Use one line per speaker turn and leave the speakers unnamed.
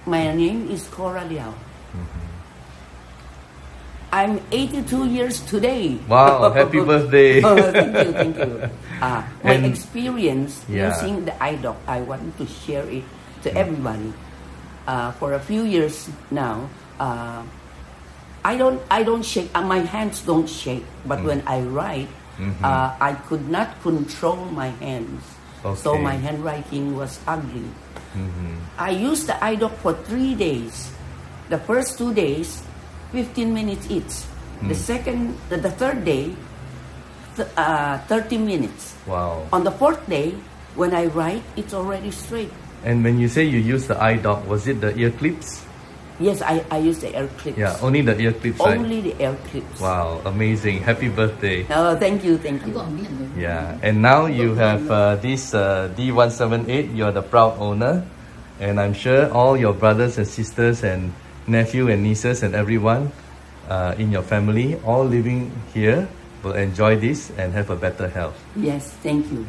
My name is Cora Liao. I'm 82 years today.
Wow, happy birthday.
Thank you. My experience using the iDoc, I want to share it to everybody. For a few years now, I don't shake, my hands don't shake, but when I write, I could not control my hands.
Okay.
So my handwriting was ugly. I used the iDoc for 3 days. The first 2 days, 15 minutes each. The third day, 30 minutes.
Wow.
On the fourth day, when I write, it's already straight.
And when you say you use the iDoc, was it the ear clips?
Yes, I use the ear clips.
Yeah, only the ear clips, right?
Only the ear clips.
Wow, amazing. Happy birthday.
Oh, thank you.
Yeah, and now you have this D178, you're the proud owner. And I'm sure all your brothers and sisters and nephew and nieces and everyone in your family, all living here, will enjoy this and have a better health.
Yes, thank you.